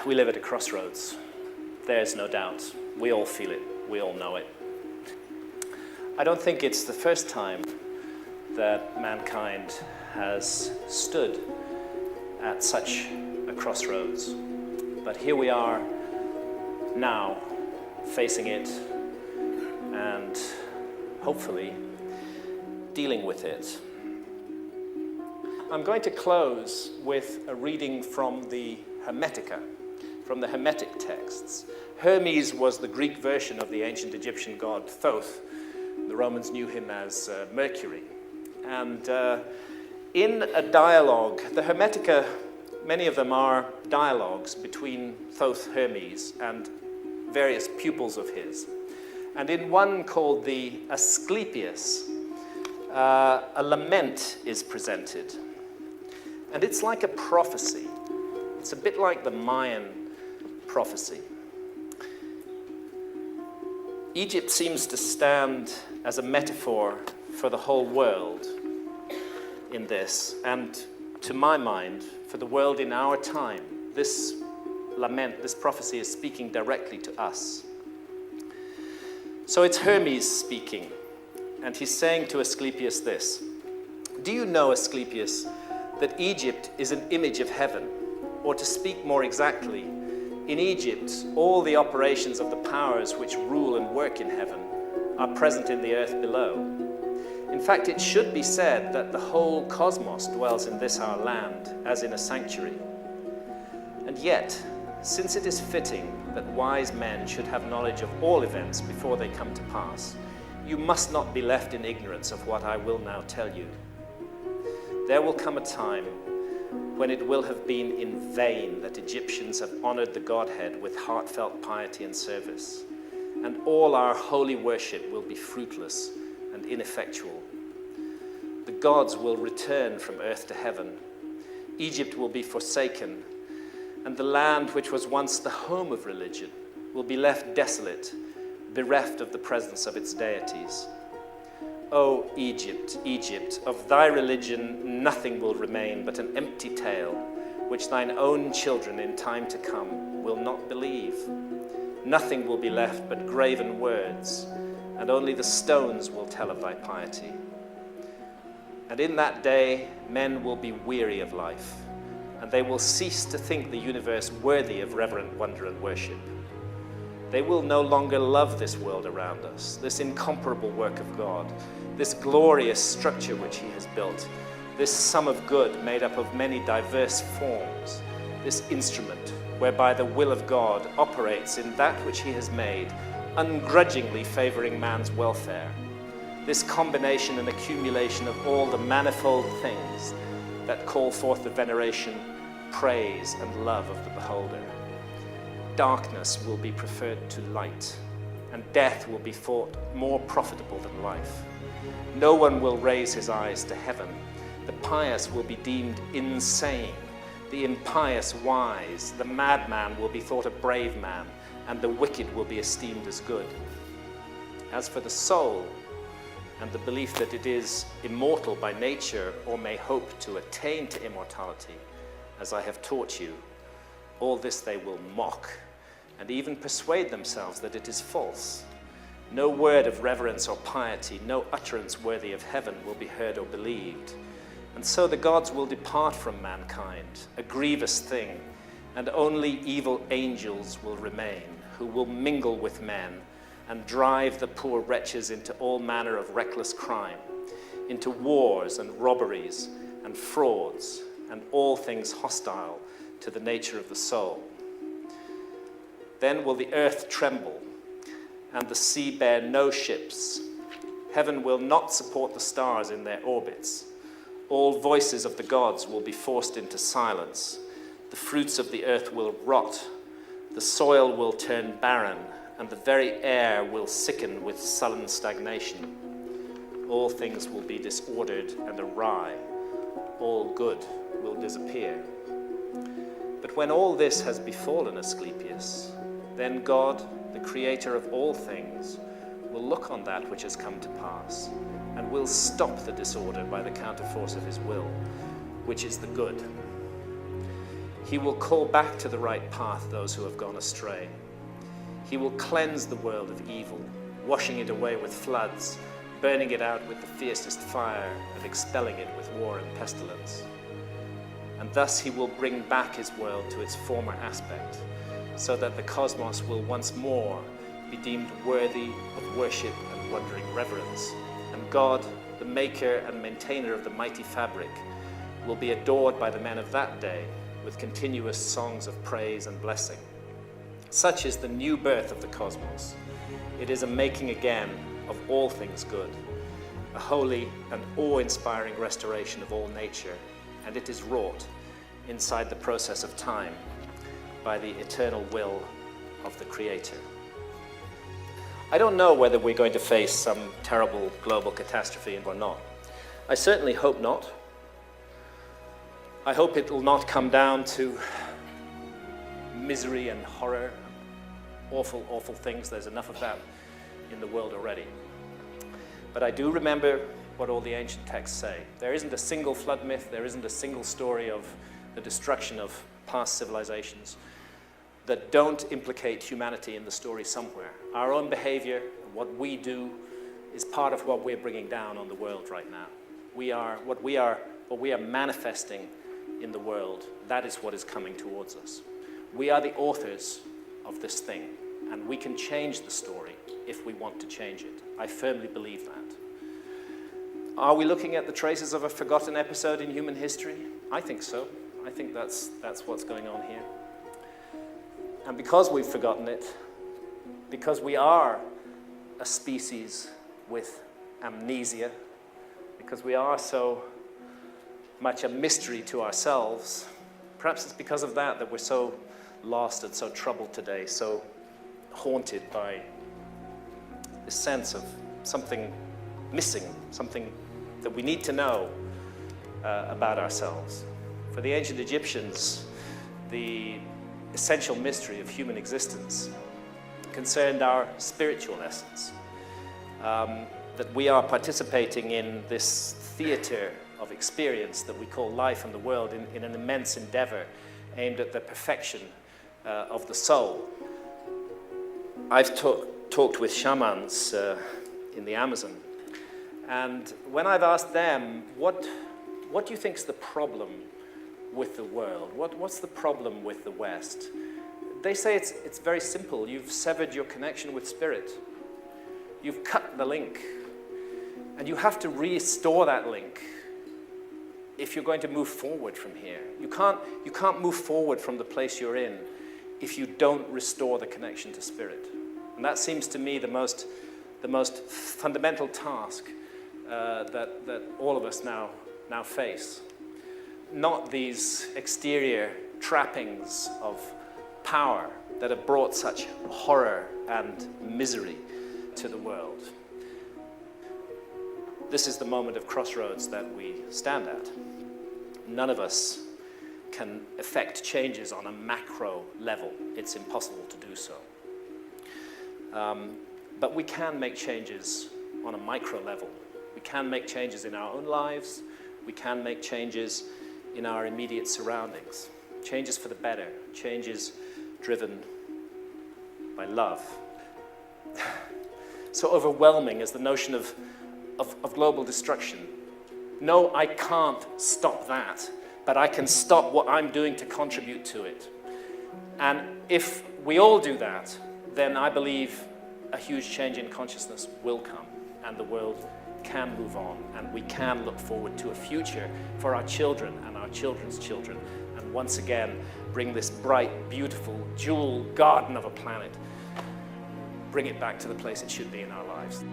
We live at a crossroads. There's no doubt. We all feel it. We all know it. I don't think it's the first time that mankind has stood at such a crossroads. But here we are now, facing it and hopefully dealing with it. I'm going to close with a reading from the Hermetica, from the Hermetic texts. Hermes was the Greek version of the ancient Egyptian god Thoth. The Romans knew him as Mercury. And in a dialogue, the Hermetica, many of them are dialogues between Thoth Hermes and various pupils of his. And in one called the Asclepius, a lament is presented. And it's like a prophecy. It's a bit like the Mayan prophecy. Egypt seems to stand as a metaphor for the whole world in this, and to my mind, for the world in our time. This lament, this prophecy is speaking directly to us. So it's Hermes speaking, and he's saying to Asclepius this: "Do you know, Asclepius, that Egypt is an image of heaven? Or to speak more exactly, in Egypt, all the operations of the powers which rule and work in heaven are present in the earth below. In fact, it should be said that the whole cosmos dwells in this our land, as in a sanctuary. And yet, since it is fitting that wise men should have knowledge of all events before they come to pass, you must not be left in ignorance of what I will now tell you. There will come a time when it will have been in vain that Egyptians have honored the Godhead with heartfelt piety and service, and all our holy worship will be fruitless and ineffectual. The gods will return from earth to heaven. Egypt will be forsaken, and the land which was once the home of religion will be left desolate, bereft of the presence of its deities. O Egypt, Egypt, of thy religion nothing will remain but an empty tale, which thine own children in time to come will not believe. Nothing will be left but graven words, and only the stones will tell of thy piety. And in that day men will be weary of life, and they will cease to think the universe worthy of reverent wonder and worship. They will no longer love this world around us, this incomparable work of God, this glorious structure which he has built, this sum of good made up of many diverse forms, this instrument whereby the will of God operates in that which he has made, ungrudgingly favoring man's welfare, this combination and accumulation of all the manifold things that call forth the veneration, praise, and love of the beholder. Darkness will be preferred to light, and death will be thought more profitable than life. No one will raise his eyes to heaven. The pious will be deemed insane, the impious wise, the madman will be thought a brave man, and the wicked will be esteemed as good. As for the soul, and the belief that it is immortal by nature or may hope to attain to immortality, as I have taught you, all this they will mock, and even persuade themselves that it is false. No word of reverence or piety, no utterance worthy of heaven will be heard or believed. And so the gods will depart from mankind, a grievous thing, and only evil angels will remain, who will mingle with men and drive the poor wretches into all manner of reckless crime, into wars and robberies and frauds and all things hostile to the nature of the soul. Then will the earth tremble, and the sea bear no ships. Heaven will not support the stars in their orbits. All voices of the gods will be forced into silence. The fruits of the earth will rot. The soil will turn barren, and the very air will sicken with sullen stagnation. All things will be disordered and awry. All good will disappear. But when all this has befallen Asclepius, then God, the creator of all things, will look on that which has come to pass and will stop the disorder by the counterforce of his will, which is the good. He will call back to the right path those who have gone astray. He will cleanse the world of evil, washing it away with floods, burning it out with the fiercest fire, and expelling it with war and pestilence. And thus he will bring back his world to its former aspect, so that the cosmos will once more be deemed worthy of worship and wondering reverence. And God, the maker and maintainer of the mighty fabric, will be adored by the men of that day with continuous songs of praise and blessing. Such is the new birth of the cosmos. It is a making again of all things good, a holy and awe-inspiring restoration of all nature, and it is wrought inside the process of time by the eternal will of the Creator. I don't know whether we're going to face some terrible global catastrophe or not. I certainly hope not. I hope it will not come down to misery and horror, awful, awful things. There's enough of that in the world already. But I do remember what all the ancient texts say. There isn't a single flood myth, there isn't a single story of the destruction of past civilizations that don't implicate humanity in the story somewhere. Our own behavior, what we do, is part of what we're bringing down on the world right now. What we are manifesting in the world, that is what is coming towards us. We are the authors of this thing, and we can change the story if we want to change it. I firmly believe that. Are we looking at the traces of a forgotten episode in human history? I think so. I think that's what's going on here. And because we've forgotten it, because we are a species with amnesia, because we are so much a mystery to ourselves, perhaps it's because of that we're so lost and so troubled today, so haunted by this sense of something missing, something that we need to know about ourselves. For the ancient Egyptians, the essential mystery of human existence concerned our spiritual essence, that we are participating in this theater of experience that we call life and the world in an immense endeavor aimed at the perfection of the soul. I've talked with shamans in the Amazon, and when I've asked them, what do you think is the problem with the world? What's the problem with the West? They say it's very simple. You've severed your connection with spirit. You've cut the link, and you have to restore that link if you're going to move forward from here. You can't move forward from the place you're in if you don't restore the connection to spirit. And that seems to me the most fundamental task that all of us now face. Not these exterior trappings of power that have brought such horror and misery to the world. This is the moment of crossroads that we stand at. None of us can effect changes on a macro level. It's impossible to do so. But we can make changes on a micro level. We can make changes in our own lives. We can make changes in our immediate surroundings. Changes for the better. Changes driven by love. So overwhelming is the notion of global destruction. No, I can't stop that, but I can stop what I'm doing to contribute to it. And if we all do that, then I believe a huge change in consciousness will come, and the world can move on, and we can look forward to a future for our children and our children's children, and once again bring this bright, beautiful, jewel garden of a planet, bring it back to the place it should be in our lives.